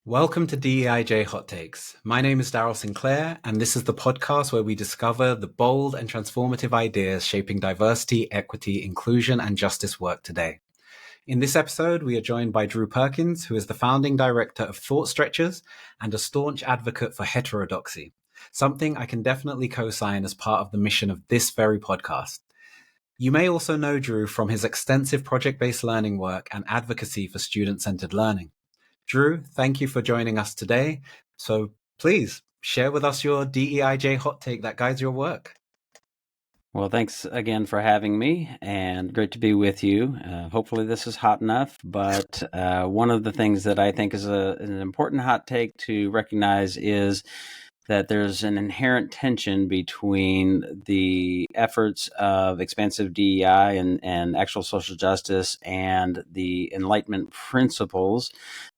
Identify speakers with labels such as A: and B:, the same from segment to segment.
A: Welcome to DEIJ Hot Takes. My name is Daryl Sinclair, and this is the podcast where we discover the bold and transformative ideas shaping diversity, equity, inclusion, and justice work today. In this episode, we are joined by Drew Perkins, who is the founding director of Thought Stretchers and a staunch advocate for heterodoxy, something I can definitely co-sign as part of the mission of this very podcast. You may also know Drew from his extensive project-based learning work and advocacy for student-centered learning. Drew, thank you for joining us today. So please share with us your DEIJ hot take that guides your work.
B: Well, thanks again for having me, and great to be with you. Hopefully this is hot enough, but one of the things that I think is an important hot take to recognize is that there's an inherent tension between the efforts of expansive DEI and actual social justice and the Enlightenment Principles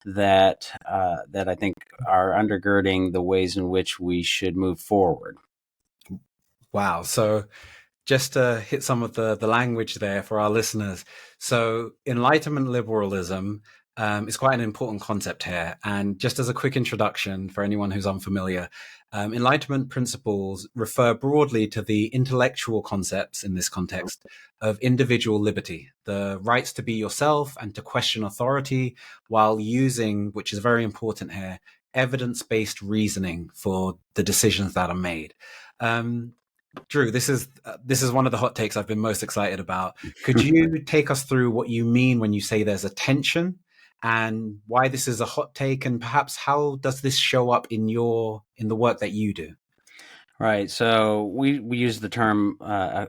B: that I think are undergirding the ways in which we should move forward.
A: Wow. So just to hit some of the language there for our listeners. So Enlightenment liberalism is quite an important concept here. And just as a quick introduction for anyone who's unfamiliar, Enlightenment principles refer broadly to the intellectual concepts in this context of individual liberty, the rights to be yourself and to question authority while using, which is very important here, evidence-based reasoning for the decisions that are made. Drew, this is one of the hot takes I've been most excited about. Could you take us through what you mean when you say there's a tension and why this is a hot take, and perhaps how does this show up in the work that you do?
B: Right. So we use the term,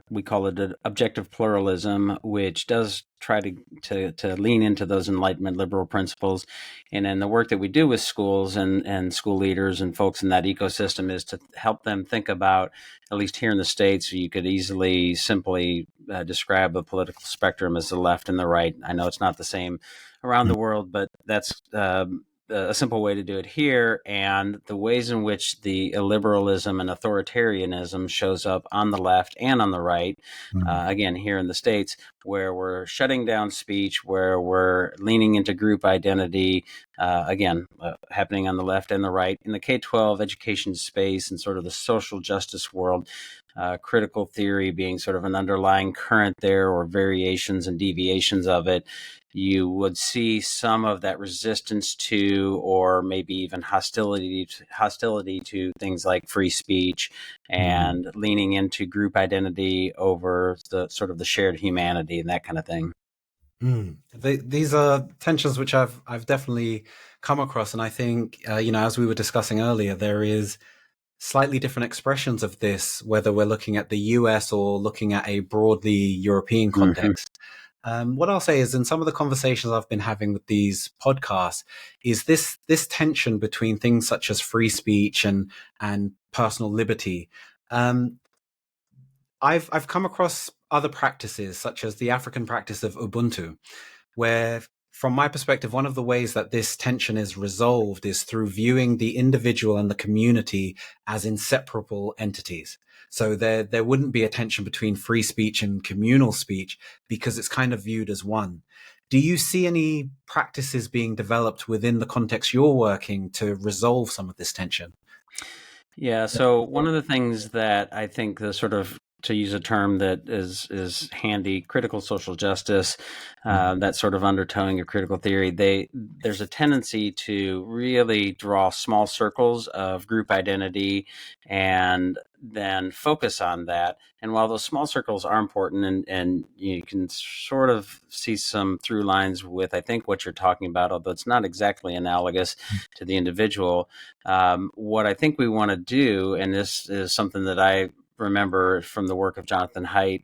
B: we call it objective pluralism, which does try to lean into those Enlightenment liberal principles. And in the work that we do with schools and school leaders and folks in that ecosystem is to help them think about, at least here in the States, you could easily simply describe the political spectrum as the left and the right. I know it's not the same around the world, but that's a simple way to do it here, and the ways in which the illiberalism and authoritarianism shows up on the left and on the right, again, here in the States, where we're shutting down speech, where we're leaning into group identity, happening on the left and the right. In the K-12 education space and sort of the social justice world, critical theory being sort of an underlying current there, or variations and deviations of it, you would see some of that resistance to, or maybe even hostility to things like free speech and leaning into group identity over the sort of the shared humanity and that kind of thing.
A: These are tensions which I've definitely come across, and I think as we were discussing earlier, there is slightly different expressions of this, whether we're looking at the US or looking at a broadly European context. What I'll say is, in some of the conversations I've been having with these podcasts, is this tension between things such as free speech and personal liberty. I've come across other practices, such as the African practice of Ubuntu, where, from my perspective, one of the ways that this tension is resolved is through viewing the individual and the community as inseparable entities. So there wouldn't be a tension between free speech and communal speech because it's kind of viewed as one. Do you see any practices being developed within the context you're working to resolve some of this tension?
B: Yeah, so one of the things that I think the sort of, to use a term that is handy, critical social justice, that sort of undertowing of critical theory, there's a tendency to really draw small circles of group identity and then focus on that. And while those small circles are important, and you can sort of see some through lines with, I think, what you're talking about, although it's not exactly analogous to the individual, what I think we want to do, and this is something that I remember from the work of Jonathan Haidt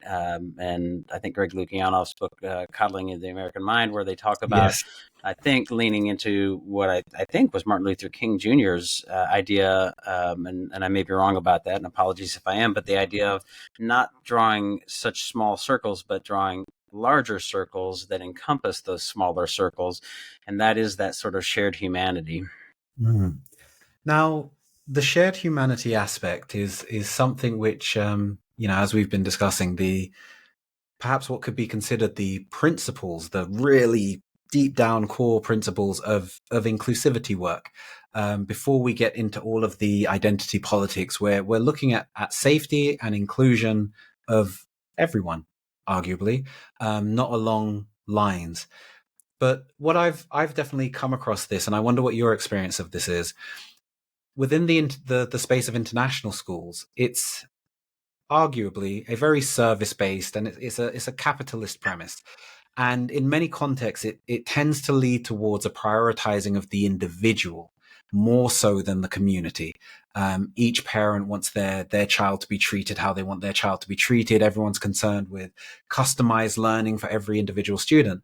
B: and I think Greg Lukianoff's book, Coddling in the American Mind, where they talk about, yes, I think, leaning into what I think was Martin Luther King Jr.'s idea, and I may be wrong about that, and apologies if I am, but the idea of not drawing such small circles, but drawing larger circles that encompass those smaller circles, and that is that sort of shared humanity.
A: Now, the shared humanity aspect is something which, as we've been discussing, perhaps what could be considered the principles, the really deep down core principles of inclusivity work. Before we get into all of the identity politics, where we're looking at safety and inclusion of everyone, arguably, not along lines. But what I've definitely come across this, and I wonder what your experience of this is within the space of international schools. It's arguably a very service based, and it's a capitalist premise. And in many contexts, it tends to lead towards a prioritizing of the individual more so than the community. Each parent wants their child to be treated how they want their child to be treated. Everyone's concerned with customized learning for every individual student.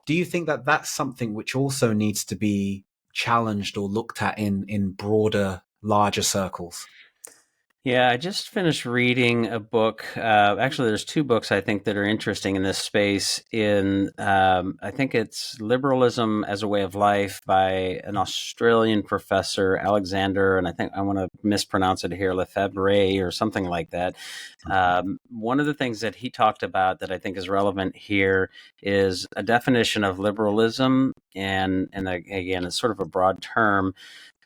A: Do you think that that's something which also needs to be challenged or looked at in broader, larger circles?
B: Yeah, I just finished reading a book. Actually, there's two books I think that are interesting in this space. I think it's Liberalism as a Way of Life by an Australian professor, Alexander, and I think I want to mispronounce it here, Lefebvre or something like that. One of the things that he talked about that I think is relevant here is a definition of liberalism, and again, it's sort of a broad term,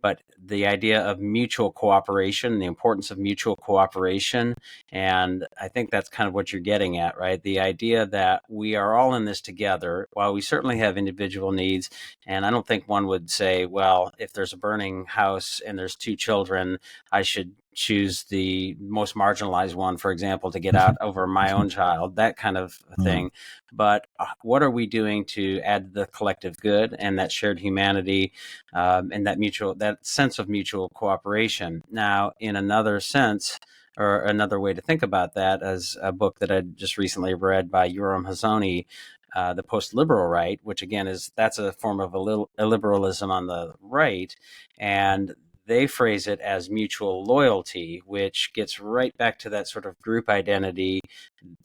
B: but the idea of mutual cooperation, the importance of mutual cooperation. And I think that's kind of what you're getting at, right? The idea that we are all in this together, while we certainly have individual needs. And I don't think one would say, well, if there's a burning house and there's two children, I should choose the most marginalized one, for example, to get out over my own child, that kind of thing. But what are we doing to add the collective good and that shared humanity, and that sense of mutual cooperation? Now, in another sense, or another way to think about that, as a book that I just recently read by Yoram Hazony, The Post-Liberal Right, which again that's a form of illiberalism on the right, and they phrase it as mutual loyalty, which gets right back to that sort of group identity.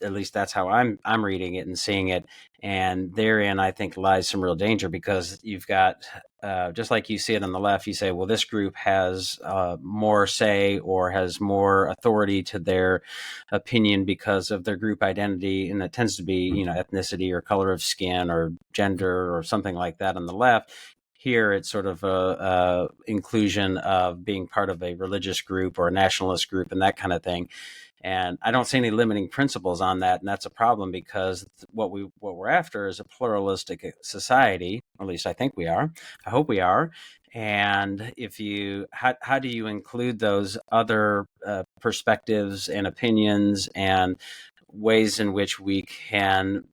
B: At least that's how I'm reading it and seeing it. And therein, I think, lies some real danger, because you've got, just like you see it on the left, you say, well, this group has more say or has more authority to their opinion because of their group identity, and that tends to be, ethnicity or color of skin or gender or something like that on the left. Here, it's sort of a inclusion of being part of a religious group or a nationalist group and that kind of thing. And I don't see any limiting principles on that, and that's a problem, because what we're after is a pluralistic society. At least I think we are. I hope we are. And how do you include those other perspectives and opinions and ways in which we can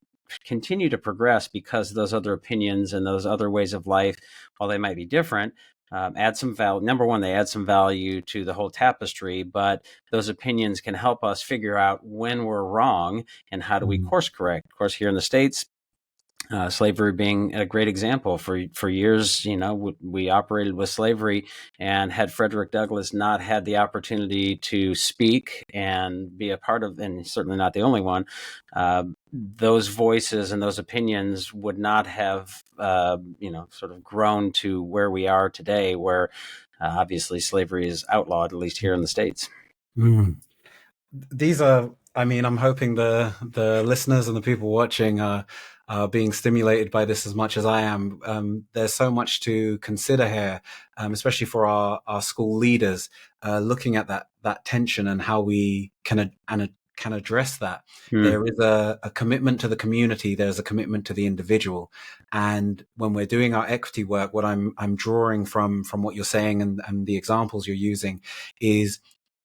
B: continue to progress, because those other opinions and those other ways of life, while they might be different, add some value. Number one, they add some value to the whole tapestry, but those opinions can help us figure out when we're wrong and how do we course correct. Of course, here in the States, slavery being a great example. For years, we operated with slavery, and had Frederick Douglass not had the opportunity to speak and be a part of, and certainly not the only one, those voices and those opinions would not have, sort of grown to where we are today, where obviously slavery is outlawed, at least here in the States.
A: These are, I mean, I'm hoping the listeners and the people watching are being stimulated by this as much as I am. There's so much to consider here, especially for our school leaders, looking at that tension and how we can address that. There is a commitment to the community. There's a commitment to the individual. And when we're doing our equity work, what I'm drawing from what you're saying and the examples you're using is,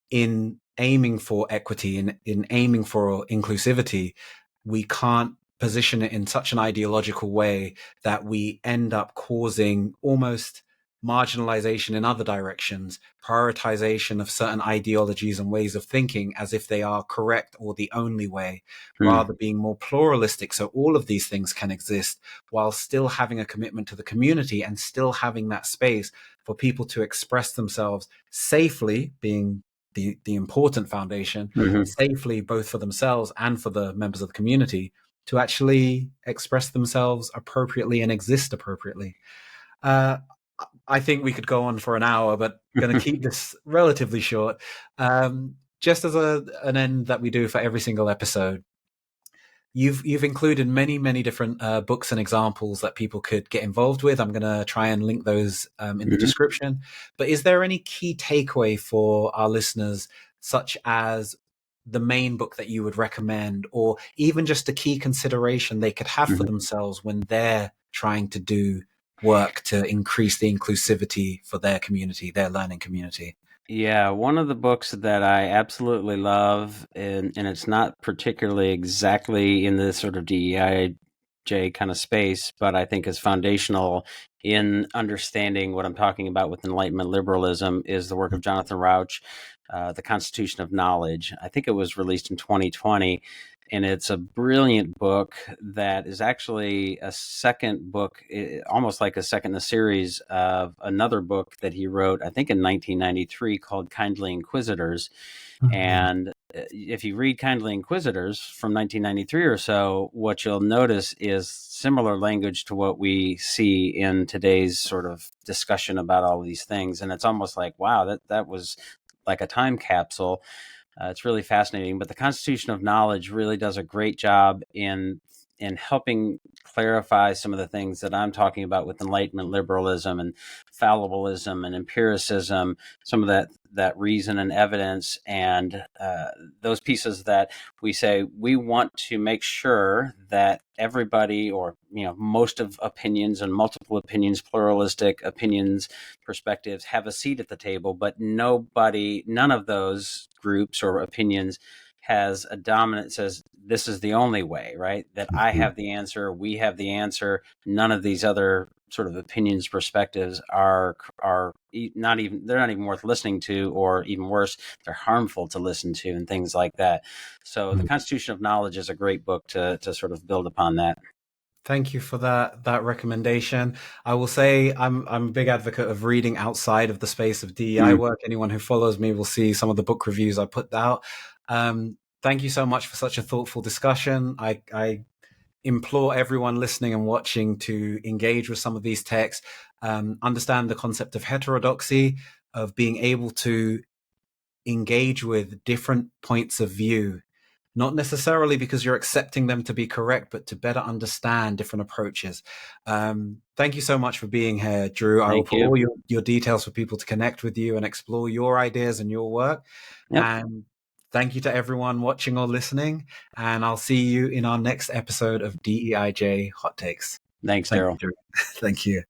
A: in aiming for equity, in aiming for inclusivity, we can't position it in such an ideological way that we end up causing almost marginalization in other directions, prioritization of certain ideologies and ways of thinking as if they are correct or the only way, rather being more pluralistic. So all of these things can exist while still having a commitment to the community and still having that space for people to express themselves safely, being the important foundation, safely, both for themselves and for the members of the community, to actually express themselves appropriately and exist appropriately. I think we could go on for an hour, but going to keep this relatively short. Just as an end that we do for every single episode, You've included many different books and examples that people could get involved with. I'm going to try and link those in the
B: Mhm.
A: description. But is there any key takeaway for our listeners, such as the main book that you would recommend, or even just a key consideration they could have for
B: Mhm.
A: themselves when they're trying to do work to increase the inclusivity for their community, their learning community?
B: Yeah, one of the books that I absolutely love, and it's not particularly exactly in the sort of DEIJ kind of space, but I think is foundational in understanding what I'm talking about with Enlightenment liberalism, is the work of Jonathan Rauch, The Constitution of Knowledge. I think it was released in 2020. And it's a brilliant book that is actually a second book, almost like a second in a series of another book that he wrote, I think in 1993, called Kindly Inquisitors.
A: Mhm.
B: And if you read Kindly Inquisitors from 1993 or so, what you'll notice is similar language to what we see in today's sort of discussion about all these things. And it's almost like, wow, that was like a time capsule. It's really fascinating. But the Constitution of Knowledge really does a great job in helping clarify some of the things that I'm talking about with Enlightenment liberalism and fallibilism and empiricism, some of that reason and evidence, and those pieces that we say we want to make sure that everybody, or most of opinions and multiple opinions, pluralistic opinions, perspectives, have a seat at the table, but none of those groups or opinions has a dominant, says this is the only way, right? That I
A: Mhm.
B: have the answer, we have the answer. None of these other sort of opinions, perspectives are not even, they're not even worth listening to, or even worse, they're harmful to listen to, and things like that. So the Constitution of Knowledge is a great book to sort of build upon that.
A: Thank you for that recommendation. I will say I'm a big advocate of reading outside of the space of DEI
B: Mm.
A: work. Anyone who follows me will see some of the book reviews I put out. Thank you so much for such a thoughtful discussion. I implore everyone listening and watching to engage with some of these texts, understand the concept of heterodoxy, of being able to engage with different points of view, not necessarily because you're accepting them to be correct, but to better understand different approaches. Thank you so much for being here, Drew. I will
B: Thank
A: put
B: you.
A: all your details for people to connect with you and explore your ideas and your work.
B: Yep.
A: And thank you to everyone watching or listening. And I'll see you in our next episode of DEIJ Hot Takes.
B: Thanks,
A: Thank
B: Daryl.
A: you, Drew. Thank you.